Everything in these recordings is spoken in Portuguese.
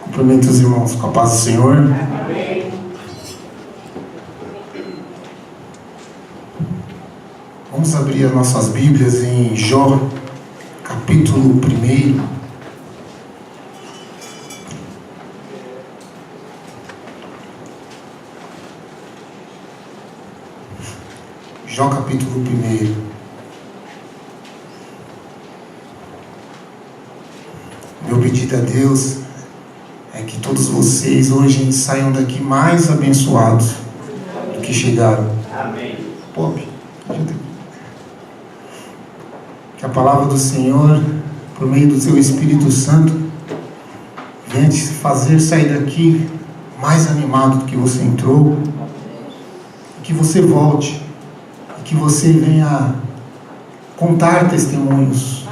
Cumprimento os irmãos com a paz do Senhor. Amém. Vamos abrir as nossas Bíblias em Jó, capítulo 1. Jó, capítulo 1. Meu pedido a Deus é que todos vocês hoje saiam daqui mais abençoados do que chegaram. Amém. Pobre. Que a palavra do Senhor, por meio do seu Espírito Santo, venha te fazer sair daqui mais animado do que você entrou. Que você volte. E que você venha contar testemunhos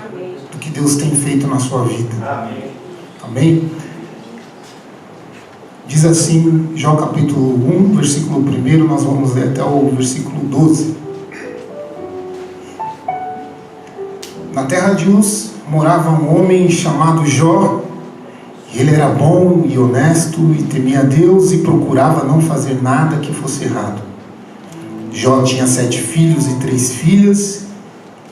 do que Deus tem feito na sua vida. Amém. Amém? Diz assim, Jó capítulo 1, versículo 1, nós vamos ler até o versículo 12. Na terra de Uz morava um homem chamado Jó. Ele era bom e honesto e temia a Deus e procurava não fazer nada que fosse errado. Jó tinha 7 filhos e 3 filhas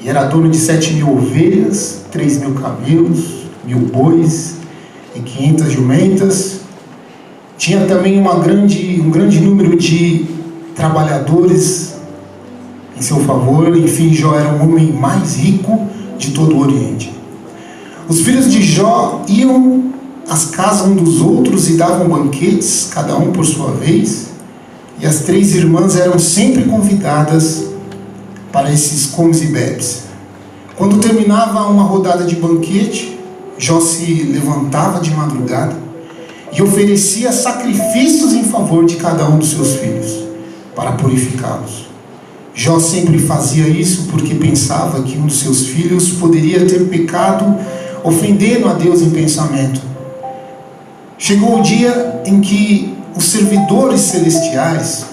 e era dono de 7.000 ovelhas, 3.000 camelos, 1.000 bois e 500 jumentas. Tinha também um grande número de trabalhadores em seu favor. Enfim, Jó era o homem mais rico de todo o Oriente. Os filhos de Jó iam às casas um dos outros e davam banquetes, cada um por sua vez, e as 3 irmãs eram sempre convidadas para esses comes e bebes. Quando terminava uma rodada de banquete, Jó se levantava de madrugada e oferecia sacrifícios em favor de cada um dos seus filhos, para purificá-los. Jó sempre fazia isso porque pensava que um dos seus filhos poderia ter pecado, ofendendo a Deus em pensamento. Chegou o dia em que os servidores celestiais,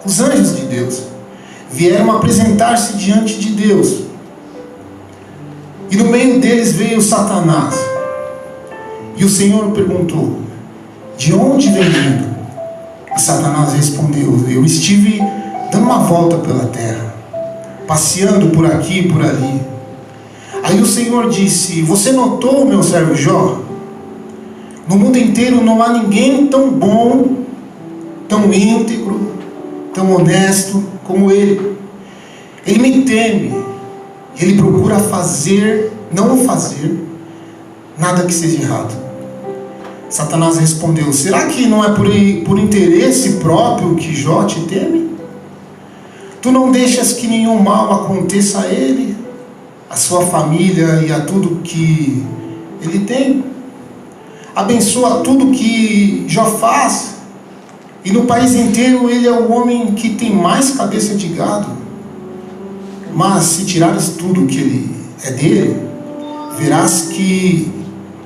os anjos de Deus, vieram apresentar-se diante de Deus. E no meio deles veio Satanás. E o Senhor perguntou: de onde vem vindo? E Satanás respondeu: eu estive dando uma volta pela terra, passeando por aqui e por ali. Aí o Senhor disse: você notou, meu servo Jó? No mundo inteiro não há ninguém tão bom, tão íntegro, tão honesto como ele. Ele me teme. Ele procura não fazer nada que seja errado. Satanás respondeu: será que não é por interesse próprio que Jó te teme? Tu não deixas que nenhum mal aconteça a ele, a sua família e a tudo que ele tem. Abençoa tudo que Jó faz, e no país inteiro ele é o homem que tem mais cabeça de gado. Mas se tirares tudo que ele é dele, verás que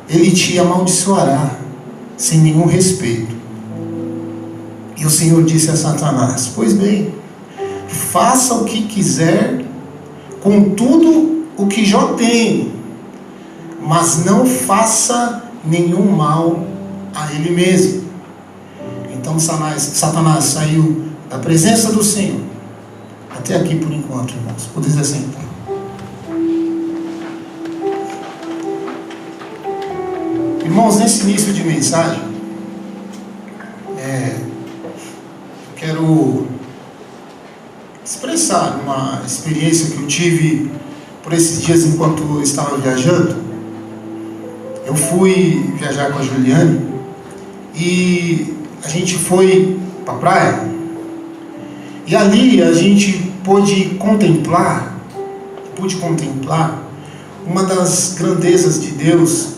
ele te amaldiçoará sem nenhum respeito. E o Senhor disse a Satanás: pois bem, faça o que quiser com tudo o que Jó tem, mas não faça nenhum mal a ele mesmo. Então Satanás saiu da presença do Senhor. Até aqui por enquanto, irmãos. Podeis assentar. Irmãos, nesse início de mensagem, quero expressar uma experiência que eu tive por esses dias enquanto eu estava viajando. Eu fui viajar com a Juliane e a gente foi para a praia. E ali a gente pude contemplar uma das grandezas de Deus.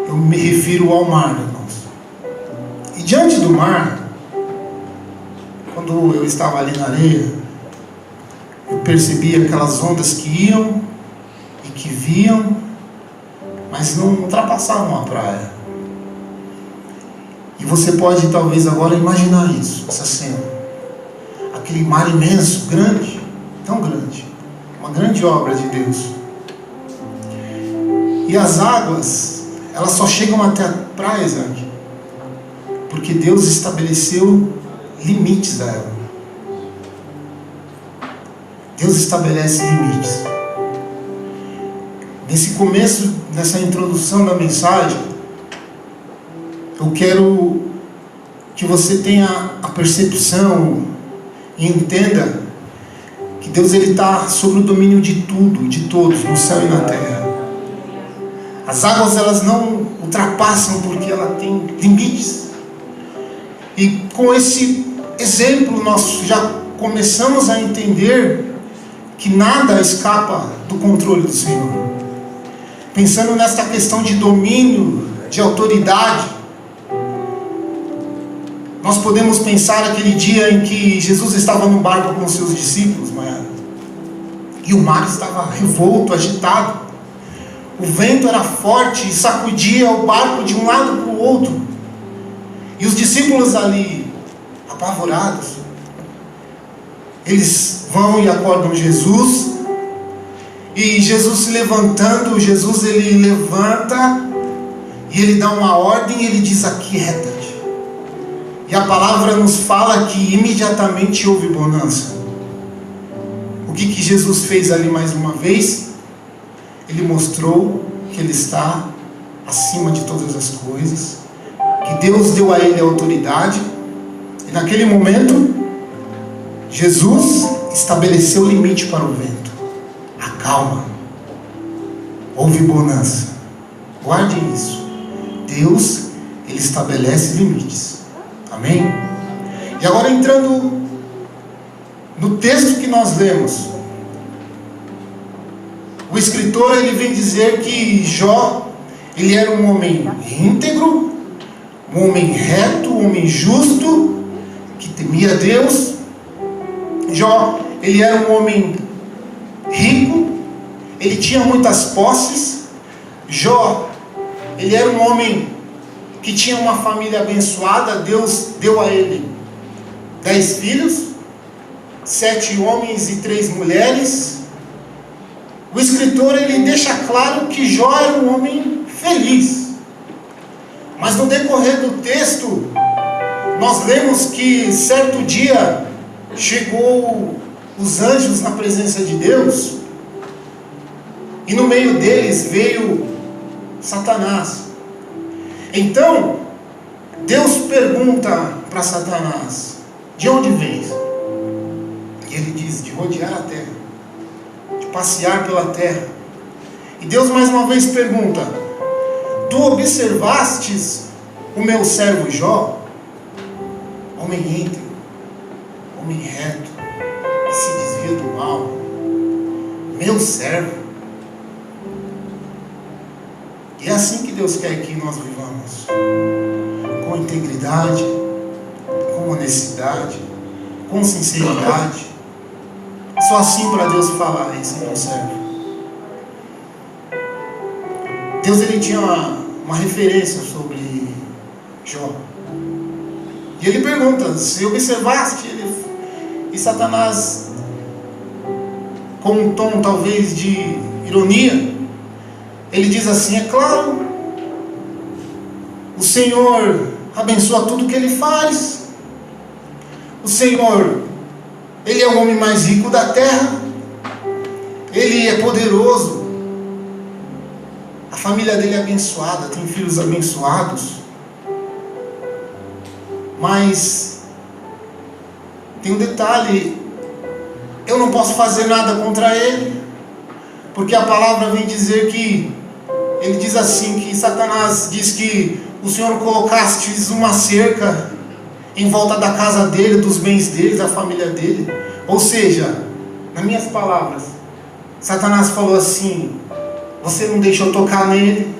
Eu me refiro ao mar, irmãos. E diante do mar, quando eu estava ali na areia, eu percebi aquelas ondas que iam e que vinham, mas não ultrapassavam a praia. E você pode talvez agora imaginar isso, essa cena. Aquele mar imenso, grande, tão grande, uma grande obra de Deus. E as águas, elas só chegam até a praia, Isaac. Porque Deus estabeleceu limites a ela. Deus estabelece limites. Nesse começo, nessa introdução da mensagem, eu quero que você tenha a percepção e entenda que Deus está sobre o domínio de tudo, de todos, no céu e na terra. As águas, elas não ultrapassam porque ela tem limites. E com esse exemplo nós já começamos a entender que nada escapa do controle do Senhor. Pensando nessa questão de domínio, de autoridade, nós podemos pensar aquele dia em que Jesus estava no barco com os seus discípulos, e o mar estava revolto, agitado. O vento era forte e sacudia o barco de um lado para o outro. E os discípulos ali, apavorados, eles vão e acordam Jesus. E Jesus se levantando, ele levanta e ele dá uma ordem e ele diz: aquieta-te. E a palavra nos fala que imediatamente houve bonança. O que Jesus fez ali mais uma vez? Ele mostrou que ele está acima de todas as coisas, que Deus deu a ele a autoridade. E naquele momento, Jesus estabeleceu limite para o vento. Acalma. Houve bonança. Guarde isso. Deus, ele estabelece limites. Amém? E agora entrando no texto que nós lemos, o escritor, ele vem dizer que Jó, ele era um homem íntegro, um homem reto, um homem justo, que temia Deus. Jó, ele era um homem rico, ele tinha muitas posses. Jó, ele era um homem que tinha uma família abençoada. Deus deu a ele 10 filhos, 7 homens e 3 mulheres. O escritor, ele deixa claro que Jó era um homem feliz. Mas no decorrer do texto, nós lemos que certo dia chegou os anjos na presença de Deus, e no meio deles veio Satanás. Então Deus pergunta para Satanás: de onde vens? E ele diz: de rodear a terra, de passear pela terra. E Deus mais uma vez pergunta: tu observastes o meu servo Jó, homem íntegro, homem reto, que se desvia do mal, meu servo? E é assim que Deus quer que nós vivamos, com integridade, com honestidade, com sinceridade. Só assim para Deus falar: esse é meu servo. Deus, ele tinha uma referência sobre Jó. E ele pergunta: se observaste? E Satanás, com um tom talvez de ironia, ele diz assim: é claro, o Senhor abençoa tudo que ele faz. O Senhor, ele é o homem mais rico da terra, ele é poderoso, a família dele é abençoada, tem filhos abençoados. Mas tem um detalhe: eu não posso fazer nada contra ele, porque a palavra vem dizer que, ele diz assim, que Satanás diz que o Senhor colocaste uma cerca em volta da casa dele, dos bens dele, da família dele. Ou seja, nas minhas palavras, Satanás falou assim: você não deixou tocar nele,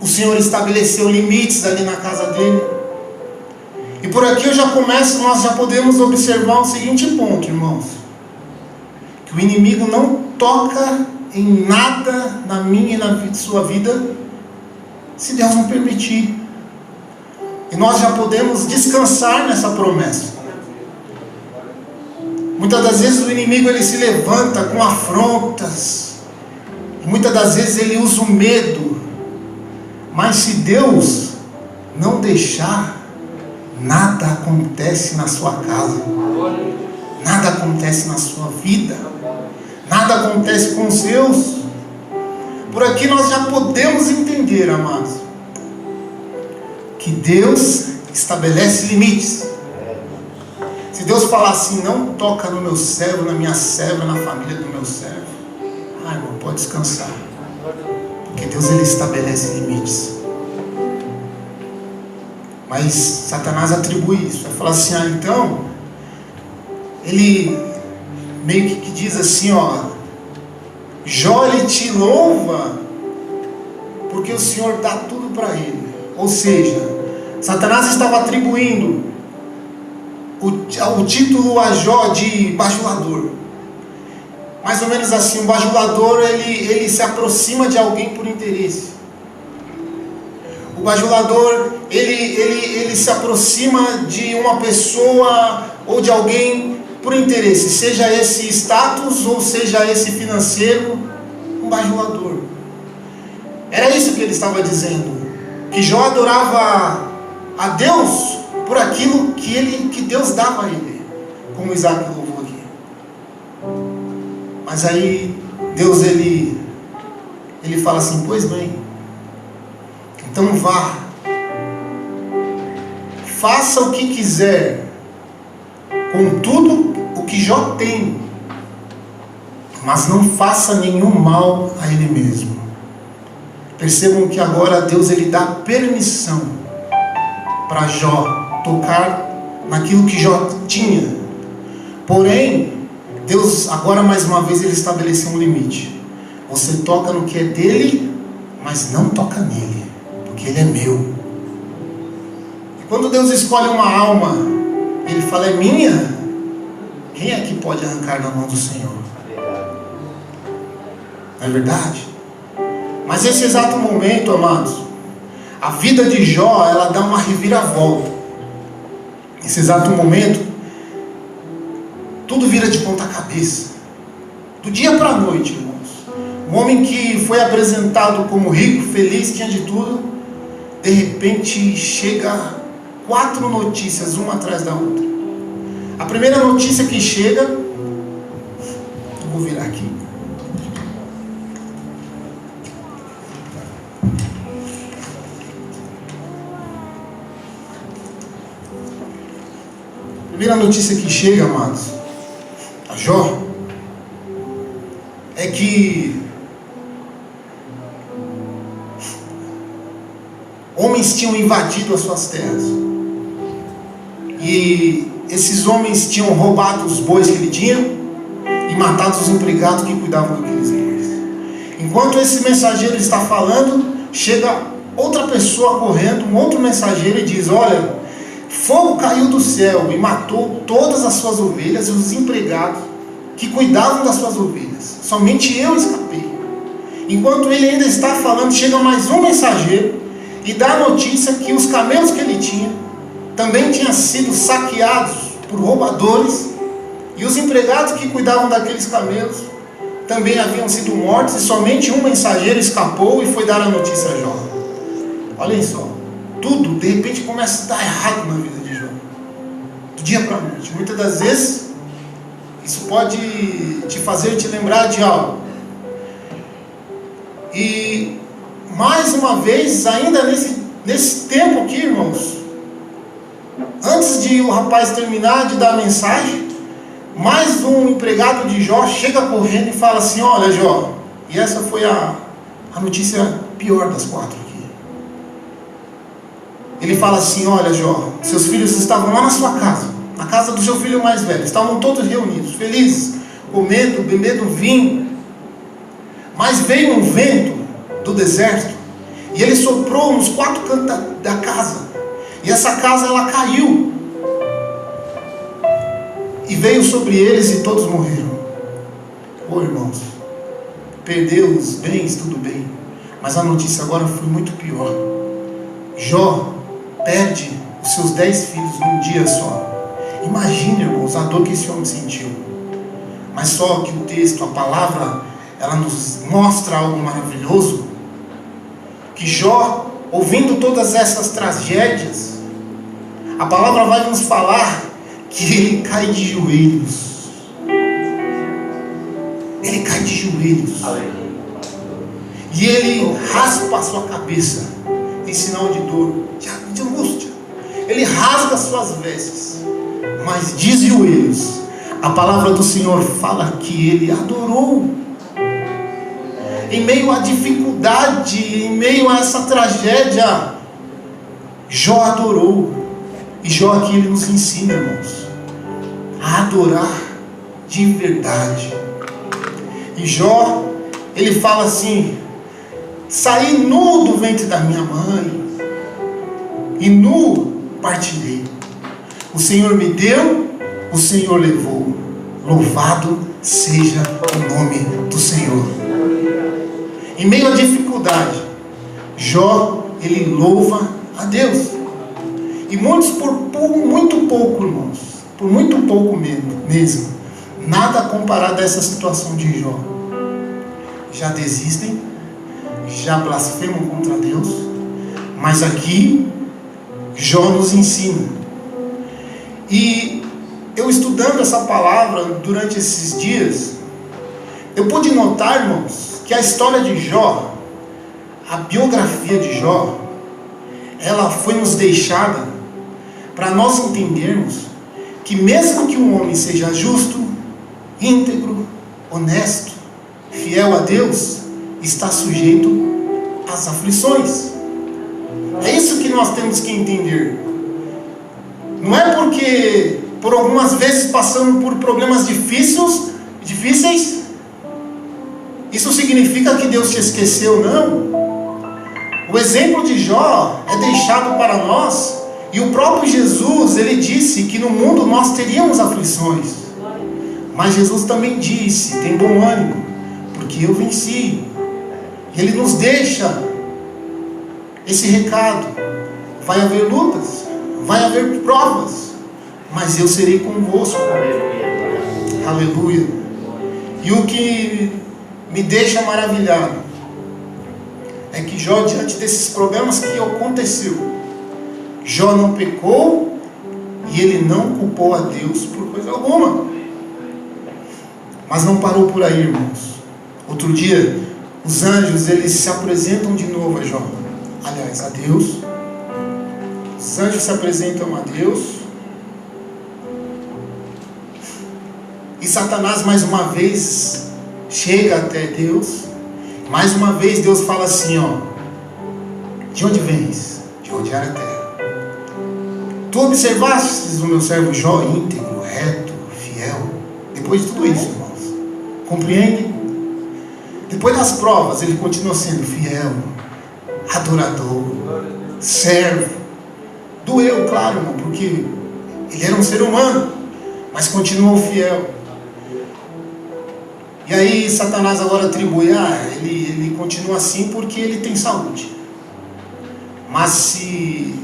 o Senhor estabeleceu limites ali na casa dele. E por aqui nós já podemos observar o seguinte ponto, irmãos: que o inimigo não toca em nada na minha e na sua vida, se Deus não permitir. E nós já podemos descansar nessa promessa. Muitas das vezes o inimigo, ele se levanta com afrontas, e muitas das vezes ele usa o medo. Mas se Deus não deixar, nada acontece na sua casa, nada acontece na sua vida, nada acontece com os seus. Por aqui nós já podemos entender, amados, que Deus estabelece limites. Se Deus falar assim, não toca no meu servo, na minha serva, na família do meu servo, irmão, pode descansar, porque Deus, ele estabelece limites. Mas Satanás atribui isso, vai falar assim, então ele meio que diz assim, Jó, ele te louva porque o Senhor dá tudo para ele. Ou seja, Satanás estava atribuindo o título a Jó de bajulador. Mais ou menos assim, o bajulador ele se aproxima de alguém por interesse. O bajulador ele se aproxima de uma pessoa ou de alguém por interesse, seja esse status ou seja esse financeiro, um bajulador. Era isso que ele estava dizendo, que Jó adorava a Deus por aquilo que Deus dava a ele, como Isaac louvou aqui. Mas aí Deus ele fala assim, pois bem, então vá, faça o que quiser com tudo o que Jó tem, mas não faça nenhum mal a ele mesmo. Percebam que agora Deus ele dá permissão para Jó tocar naquilo que Jó tinha. Porém, Deus agora mais uma vez ele estabeleceu um limite. Você toca no que é dele, mas não toca nele, porque ele é meu. E quando Deus escolhe uma alma, ele fala, é minha. Quem é que pode arrancar da mão do Senhor? Não é verdade? Mas nesse exato momento, amados, a vida de Jó, ela dá uma reviravolta. Nesse exato momento, tudo vira de ponta cabeça. Do dia para a noite, irmãos. Um homem que foi apresentado como rico, feliz, tinha de tudo, de repente chega 4 notícias, uma atrás da outra. A primeira notícia que chega, eu vou virar aqui. A primeira notícia que chega, amados, a Jó, é que homens tinham invadido as suas terras. E esses homens tinham roubado os bois que ele tinha e matado os empregados que cuidavam daqueles bois. Enquanto esse mensageiro está falando, chega outra pessoa correndo, um outro mensageiro, e diz, olha, fogo caiu do céu e matou todas as suas ovelhas e os empregados que cuidavam das suas ovelhas. Somente eu escapei. Enquanto ele ainda está falando, chega mais um mensageiro e dá a notícia que os camelos que ele tinha também tinham sido saqueados por roubadores, e os empregados que cuidavam daqueles camelos também haviam sido mortos, e somente um mensageiro escapou e foi dar a notícia a Jó. Olhem só, tudo de repente começa a dar errado na vida de Jó, do dia para a noite. Muitas das vezes isso pode te fazer te lembrar de algo. E mais uma vez, ainda nesse tempo aqui, irmãos, antes de o rapaz terminar de dar a mensagem, mais um empregado de Jó chega correndo e fala assim, olha Jó, e essa foi a notícia pior das 4 aqui. Ele fala assim, olha Jó, seus filhos estavam lá na sua casa, na casa do seu filho mais velho, estavam todos reunidos, felizes, comendo, bebendo vinho, mas veio um vento do deserto, e ele soprou nos 4 cantos da casa, e essa casa ela caiu, e veio sobre eles e todos morreram. Irmãos, perdeu os bens, tudo bem, mas a notícia agora foi muito pior. Jó perde os seus 10 filhos num dia só. Imagine, irmãos, a dor que esse homem sentiu. Mas só que o texto, a palavra, ela nos mostra algo maravilhoso, que Jó, ouvindo todas essas tragédias, a palavra vai nos falar que ele cai de joelhos. Ele cai de joelhos. E ele raspa a sua cabeça em sinal de dor, de angústia. Ele rasga as suas vestes, mas de joelhos. A palavra do Senhor fala que ele adorou. Em meio à dificuldade, em meio a essa tragédia, Jó adorou. E Jó aqui ele nos ensina, irmãos, a adorar de verdade. E Jó, ele fala assim: saí nu do ventre da minha mãe, e nu partirei. O Senhor me deu, o Senhor levou. Louvado seja o nome do Senhor. Em meio à dificuldade, Jó, ele louva a Deus. E muitos por muito pouco, irmãos, por muito pouco mesmo, nada comparado a essa situação de Jó, já desistem, já blasfemam contra Deus. Mas aqui Jó nos ensina. E eu estudando essa palavra durante esses dias, eu pude notar, irmãos, que a história de Jó, a biografia de Jó, ela foi nos deixada para nós entendermos que mesmo que um homem seja justo, íntegro, honesto, fiel a Deus, está sujeito às aflições. É isso que nós temos que entender. Não é porque por algumas vezes passamos por problemas difíceis, isso significa que Deus te esqueceu, não. O exemplo de Jó é deixado para nós. E o próprio Jesus, ele disse que no mundo nós teríamos aflições. Mas Jesus também disse: tem bom ânimo, porque eu venci. E ele nos deixa esse recado: vai haver lutas, vai haver provas, mas eu serei convosco. Aleluia. E o que me deixa maravilhado é que Jó, diante desses problemas que aconteceu, Jó não pecou e ele não culpou a Deus por coisa alguma. Mas não parou por aí, irmãos. Outro dia, os anjos, eles se apresentam de novo a Jó. Aliás, a Deus. Os anjos se apresentam a Deus. E Satanás, mais uma vez, chega até Deus. Mais uma vez, Deus fala assim, ó: de onde vens? De rodear a terra. Tu observastes o meu servo Jó, íntegro, reto, fiel. Depois de tudo isso, irmãos, compreende? Depois das provas, ele continua sendo fiel, adorador, servo. Doeu, claro, irmão, porque ele era um ser humano, mas continuou fiel. E aí Satanás agora atribui: ele continua assim porque ele tem saúde. Mas se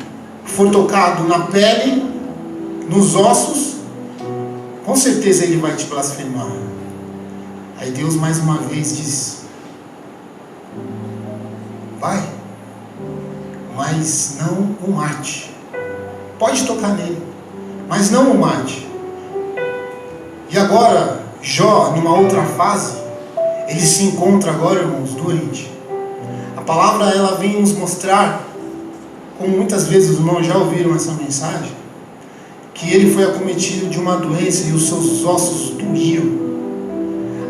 for tocado na pele, nos ossos, com certeza ele vai te blasfemar. Aí Deus mais uma vez diz: vai, mas não o mate. Pode tocar nele, mas não o mate. E agora Jó, numa outra fase, ele se encontra agora, irmãos, doente. A palavra, ela vem nos mostrar, como muitas vezes os irmãos já ouviram essa mensagem, que ele foi acometido de uma doença e os seus ossos doíam.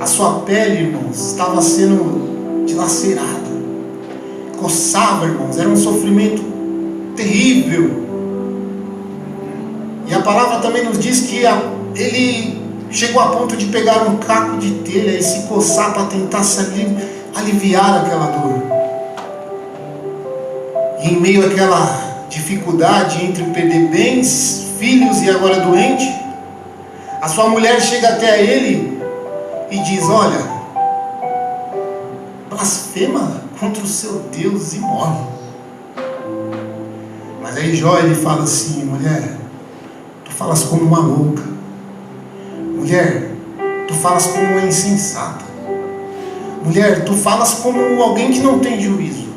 A sua pele, irmãos, estava sendo dilacerada, coçava, irmãos, era um sofrimento terrível. E a palavra também nos diz que ele chegou a ponto de pegar um caco de telha e se coçar para tentar se aliviar aquela dor. E em meio àquela dificuldade entre perder bens, filhos e agora doente, a sua mulher chega até ele e diz: olha, blasfema contra o seu Deus e morre. Mas aí Jó, ele fala assim: mulher, tu falas como uma louca. Mulher, tu falas como uma insensata. Mulher, tu falas como alguém que não tem juízo.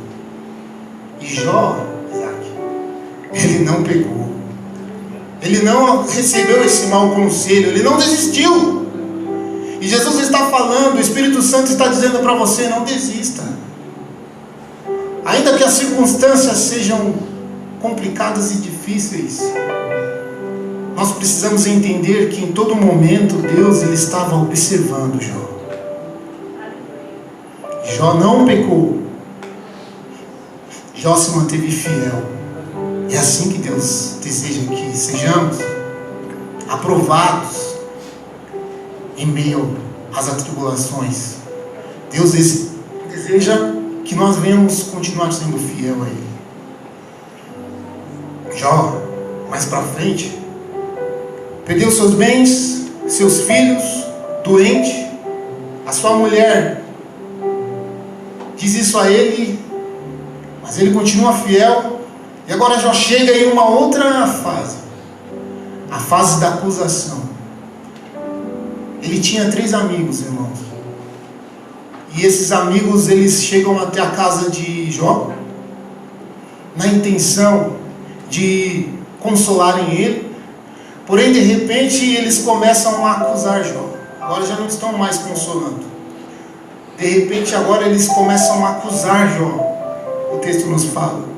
E Jó, Isaac, ele não pecou. Ele não recebeu esse mau conselho, ele não desistiu. E Jesus está falando, o Espírito Santo está dizendo para você: não desista. Ainda que as circunstâncias sejam complicadas e difíceis, nós precisamos entender que em todo momento Deus ele estava observando Jó. Jó não pecou. Jó se manteve fiel. É assim que Deus deseja que sejamos aprovados em meio às atribulações. Deus deseja que nós venhamos continuar sendo fiel a Ele. Jó, mais para frente, perdeu seus bens, seus filhos, doente. A sua mulher diz isso a ele, mas ele continua fiel. E agora Jó chega em uma outra fase, a fase da acusação. Ele tinha 3 amigos, irmãos. E esses amigos, eles chegam até a casa de Jó, na intenção de consolarem ele. Porém, de repente, eles começam a acusar Jó. Agora já não estão mais consolando. De repente, agora eles começam a acusar Jó. O texto nos fala.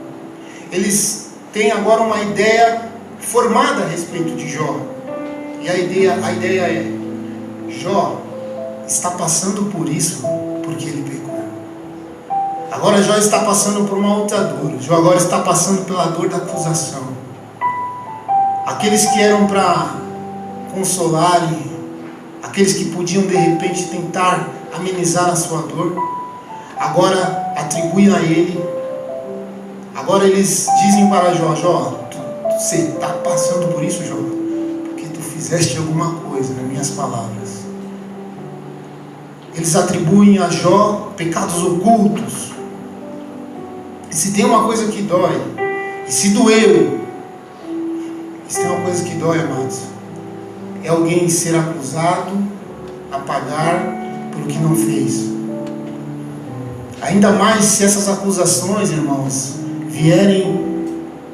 Eles têm agora uma ideia formada a respeito de Jó. E a ideia é: Jó está passando por isso porque ele pecou. Agora Jó está passando por uma outra dor. Jó agora está passando pela dor da acusação. Aqueles que eram para consolar, aqueles que podiam de repente tentar amenizar a sua dor, agora atribuem a ele. Agora eles dizem para Jó: Jó, você está passando por isso, Jó, porque tu fizeste alguma coisa, nas minhas palavras. Eles atribuem a Jó pecados ocultos. E se tem uma coisa que dói, e se doeu, se tem uma coisa que dói, amados, é alguém ser acusado a pagar pelo que não fez. Ainda mais se essas acusações, irmãos, vierem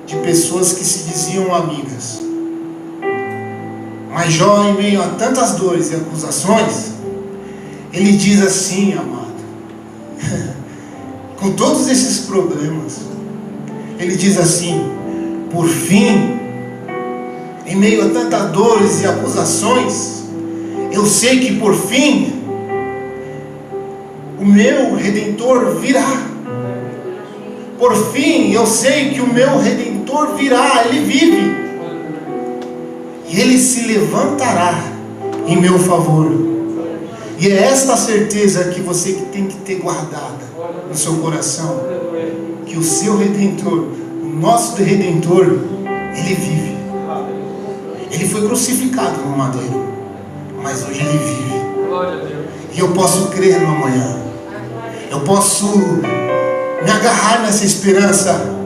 de pessoas que se diziam amigas. Mas Jó, em meio a tantas dores e acusações, ele diz assim, amado, com todos esses problemas, ele diz assim: por fim, em meio a tantas dores e acusações, eu sei que por fim o meu Redentor virá. Por fim, eu sei que o meu Redentor virá, Ele vive. E Ele se levantará em meu favor. E é esta certeza que você tem que ter guardada no seu coração. Que o seu Redentor, o nosso Redentor, Ele vive. Ele foi crucificado no madeiro, mas hoje Ele vive. E eu posso crer no amanhã. Eu posso me agarrar nessa esperança.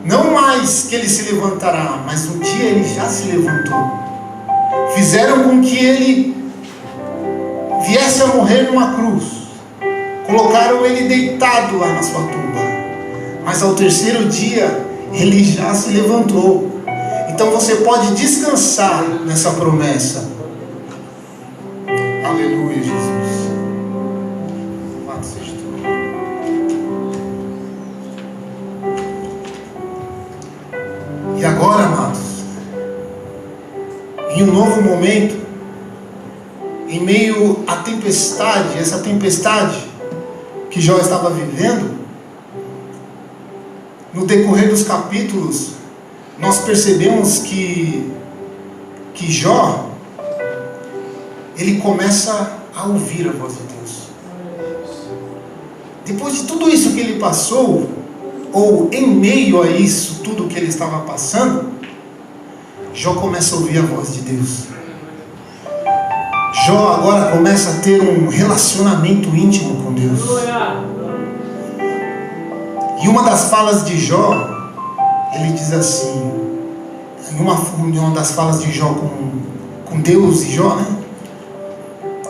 Não mais que Ele se levantará, mas um dia Ele já se levantou. Fizeram com que Ele viesse a morrer numa cruz. Colocaram Ele deitado lá na sua tumba. Mas ao terceiro dia Ele já se levantou. Então você pode descansar nessa promessa. Aleluia, Jesus. Louvado seja tu. E agora, amados, em um novo momento, em meio à tempestade, essa tempestade que Jó estava vivendo, no decorrer dos capítulos, nós percebemos que Jó, ele começa a ouvir a voz de Deus. Depois de tudo isso que ele passou, ou em meio a isso tudo que ele estava passando, Jó começa a ouvir a voz de Deus. Jó agora começa a ter um relacionamento íntimo com Deus. E uma das falas de Jó, ele diz assim, em uma das falas de Jó com Deus e Jó, né?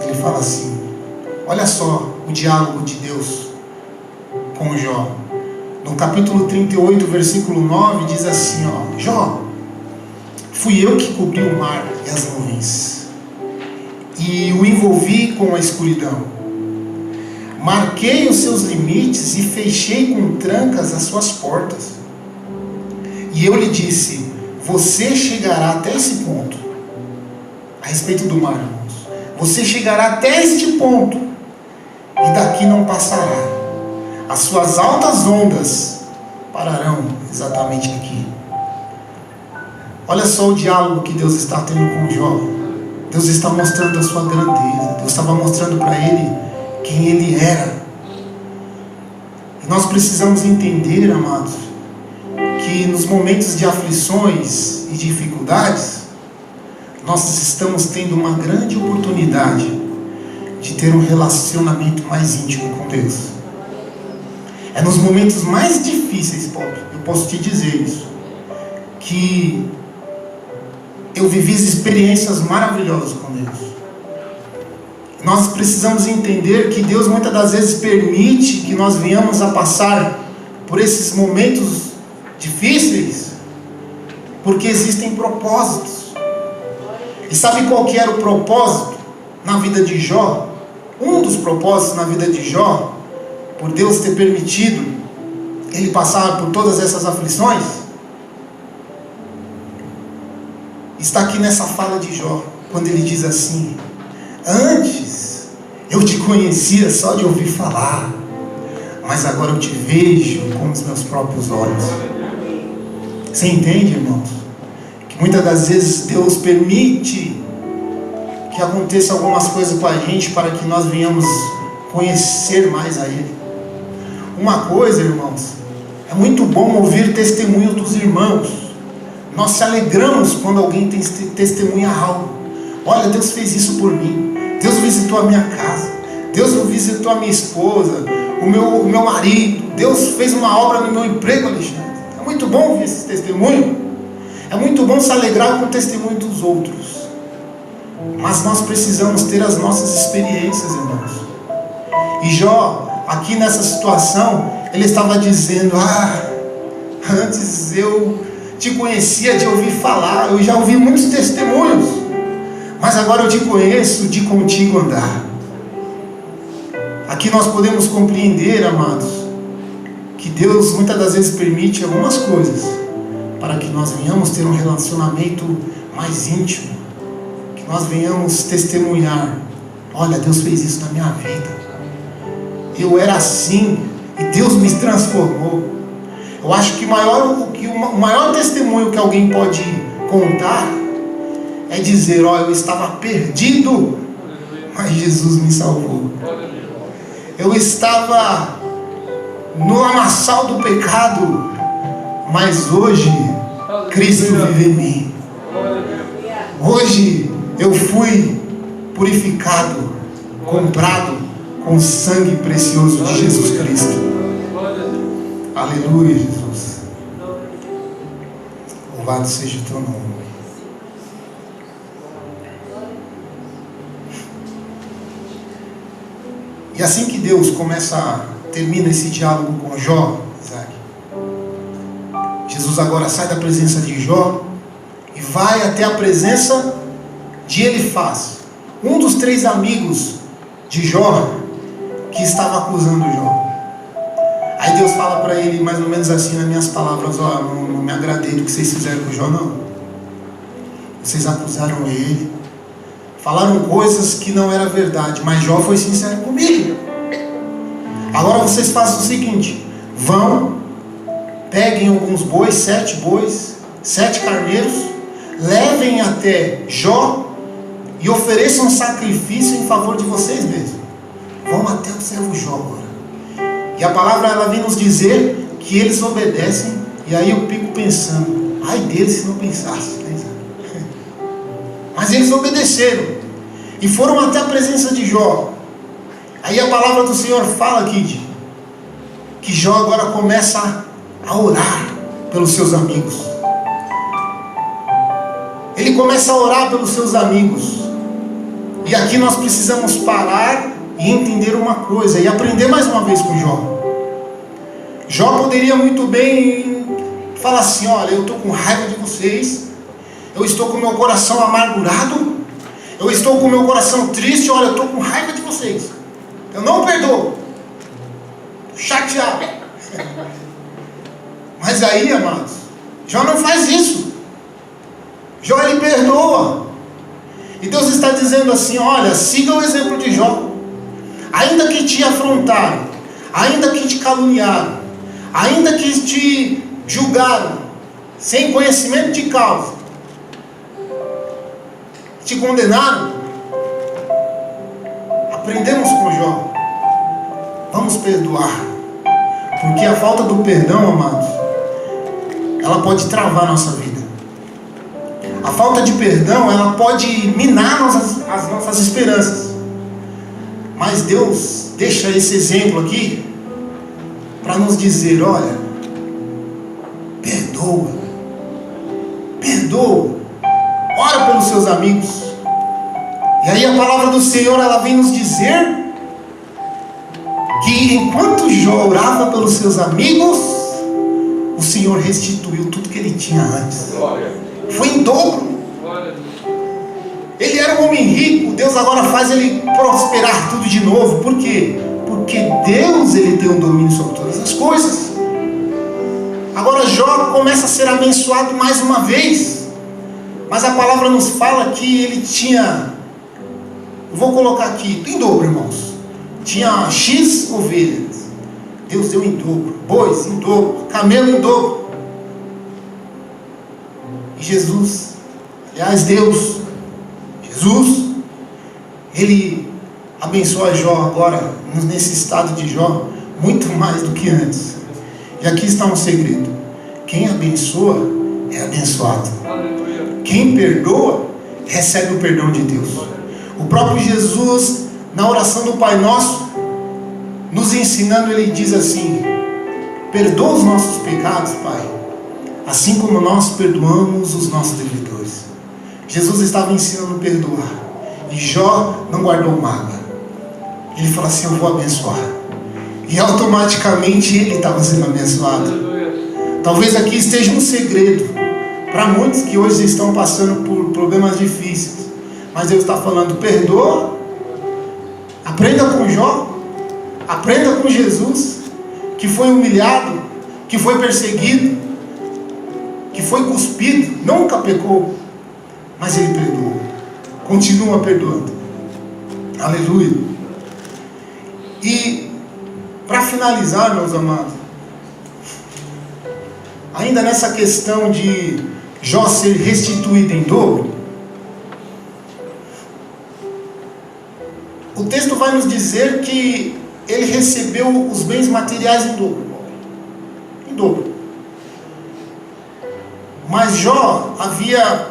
Ele fala assim, olha só o diálogo de Deus com Jó. No capítulo 38, versículo 9, diz assim, ó: Jó, Fui eu que cobri o mar e as nuvens, e o envolvi com a escuridão. Marquei os seus limites e fechei com trancas as suas portas. E eu lhe disse: você chegará até esse ponto. A respeito do mar, irmãos, você chegará até este ponto, e daqui não passará. As suas altas ondas pararão exatamente aqui. Olha só o diálogo que Deus está tendo com Jó. Deus está mostrando a sua grandeza. Deus estava mostrando para ele quem ele era. E nós precisamos entender, amados, que nos momentos de aflições e dificuldades, nós estamos tendo uma grande oportunidade de ter um relacionamento mais íntimo com Deus. É nos momentos mais difíceis, Paulo, eu posso te dizer isso, que eu vivi experiências maravilhosas com Deus. Nós precisamos entender que Deus muitas das vezes permite que nós venhamos a passar por esses momentos difíceis, porque existem propósitos. E sabe qual que era o propósito na vida de Jó? Um dos propósitos na vida de Jó, por Deus ter permitido ele passar por todas essas aflições, está aqui nessa fala de Jó, quando ele diz assim: antes eu te conhecia só de ouvir falar, mas agora eu te vejo com os meus próprios olhos. Você entende, irmãos? Que muitas das vezes Deus permite que aconteça algumas coisas com a gente para que nós venhamos conhecer mais a Ele. Uma coisa, irmãos, é muito bom ouvir testemunhos dos irmãos. Nós se alegramos quando alguém testemunha algo. Olha, Deus fez isso por mim. Deus visitou a minha casa. Deus visitou a minha esposa, o meu marido. Deus fez uma obra no meu emprego, Alexandre. É muito bom ouvir esse testemunho. É muito bom se alegrar com o testemunho dos outros. Mas nós precisamos ter as nossas experiências, irmãos. E Jó, aqui nessa situação, ele estava dizendo: antes eu te conhecia de ouvir falar, eu já ouvi muitos testemunhos, mas agora eu te conheço de contigo andar. Aqui nós podemos compreender, amados, que Deus muitas das vezes permite algumas coisas para que nós venhamos ter um relacionamento mais íntimo, que nós venhamos testemunhar: olha, Deus fez isso na minha vida, eu era assim e Deus me transformou. Eu acho que o maior testemunho que alguém pode contar é dizer: ó, eu estava perdido, mas Jesus me salvou. Eu estava no lamaçal do pecado, mas hoje Cristo vive em mim. Hoje eu fui purificado, comprado com o sangue precioso de Jesus Cristo. Aleluia, Jesus. Louvado seja o teu nome. E assim que Deus termina esse diálogo com Jó, Isaac, Jesus agora sai da presença de Jó e vai até a presença de Elifaz, um dos 3 amigos de Jó que estava acusando Jó. Aí Deus fala para ele mais ou menos assim, nas minhas palavras: ó, não me agradei do que vocês fizeram com Jó, não. Vocês acusaram ele, falaram coisas que não era verdade, mas Jó foi sincero comigo. Agora vocês façam o seguinte: vão, peguem alguns bois, 7 bois, 7 carneiros, levem até Jó e ofereçam um sacrifício em favor de vocês mesmos. Vão até o servo Jó agora. E a palavra ela vem nos dizer que eles obedecem. E aí eu fico pensando: ai deles se não pensasse, né? Mas eles obedeceram e foram até a presença de Jó. Aí a palavra do Senhor fala aqui que Jó agora começa a orar pelos seus amigos. Ele começa a orar pelos seus amigos. E aqui nós precisamos parar e entender uma coisa, e aprender mais uma vez com Jó. Jó poderia muito bem falar assim: olha, eu estou com raiva de vocês, Eu estou com o meu coração amargurado. Eu estou com o meu coração triste. Olha, eu estou com raiva de vocês. Eu não perdoo. Chateado. Mas aí, amados, Jó não faz isso. Jó, ele perdoa. E Deus está dizendo assim: olha, siga o exemplo de Jó. Ainda que te afrontaram, ainda que te caluniaram, ainda que te julgaram, sem conhecimento de causa, te condenaram, aprendemos com Jó. Vamos perdoar. Porque a falta do perdão, amados, ela pode travar a nossa vida. A falta de perdão, ela pode minar as nossas esperanças. Mas Deus deixa esse exemplo aqui para nos dizer: olha, perdoa, perdoa, ora pelos seus amigos. E aí a palavra do Senhor, ela vem nos dizer que enquanto Jó orava pelos seus amigos, o Senhor restituiu tudo que ele tinha antes. Foi em dobro. Ele era um homem rico, Deus agora faz ele prosperar tudo de novo. Por quê? Porque Deus, ele tem um domínio sobre todas as coisas. Agora Jó começa a ser abençoado mais uma vez. Mas a palavra nos fala que ele tinha, eu vou colocar aqui, em dobro, irmãos. Tinha X ovelhas. Deus deu em dobro. Bois em dobro. Camelo em dobro. E Jesus, aliás, Jesus, ele abençoa Jó agora, nesse estado de Jó, muito mais do que antes. E aqui está um segredo: quem abençoa é abençoado. Quem perdoa recebe o perdão de Deus. O próprio Jesus, na oração do Pai Nosso, nos ensinando, ele diz assim: perdoa os nossos pecados, Pai, assim como nós perdoamos os nossos devedores. Jesus estava ensinando a perdoar. E Jó não guardou mágoa. Ele falou assim: eu vou abençoar. E automaticamente ele estava sendo abençoado. Talvez aqui esteja um segredo para muitos que hoje estão passando por problemas difíceis. Mas Deus está falando: perdoa. Aprenda com Jó. Aprenda com Jesus, que foi humilhado, que foi perseguido, que foi cuspido, nunca pecou, mas ele perdoou, continua perdoando. Aleluia. E para finalizar, meus amados, ainda nessa questão de Jó ser restituído em dobro, o texto vai nos dizer que ele recebeu os bens materiais em dobro. Em dobro. Mas Jó havia,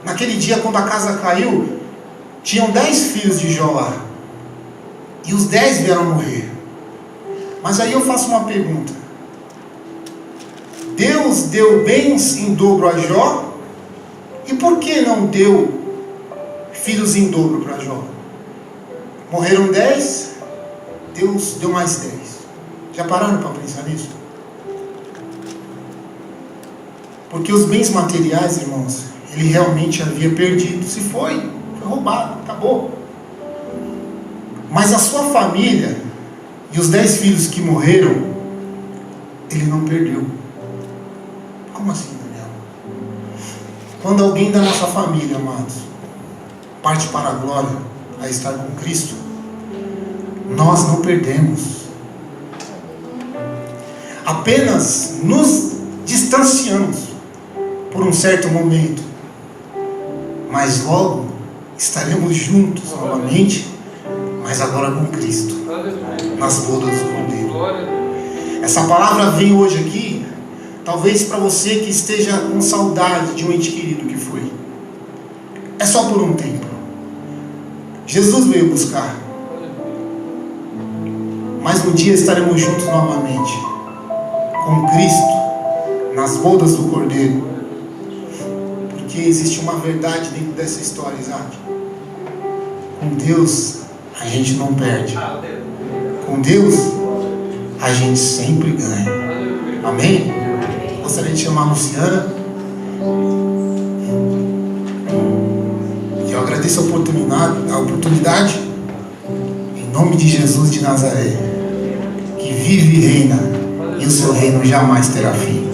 naquele dia quando a casa caiu, tinham 10 filhos de Jó lá. E os 10 vieram morrer. Mas aí eu faço uma pergunta: Deus deu bens em dobro a Jó? E por que não deu filhos em dobro para Jó? Morreram 10, Deus deu mais 10. Já pararam para pensar nisso? Porque os bens materiais, irmãos, ele realmente havia perdido. Se foi roubado, acabou. Mas a sua família e os 10 filhos que morreram, ele não perdeu. Como assim, Daniel? Quando alguém da nossa família, amados, parte para a glória, a estar com Cristo, nós não perdemos. Apenas nos distanciamos por um certo momento, mas logo estaremos juntos novamente, mas agora com Cristo, nas bodas do Cordeiro. Essa palavra vem hoje aqui, talvez para você que esteja com saudade de um ente querido que foi. É só por um tempo. Jesus veio buscar, mas um dia estaremos juntos novamente, com Cristo, nas bodas do Cordeiro. Porque existe uma verdade dentro dessa história, Isaac. Com Deus a gente não perde. Com Deus a gente sempre ganha. Amém? Gostaria de chamar a Luciana E eu agradeço a oportunidade, em nome de Jesus de Nazaré, que vive e reina, e o seu reino jamais terá fim.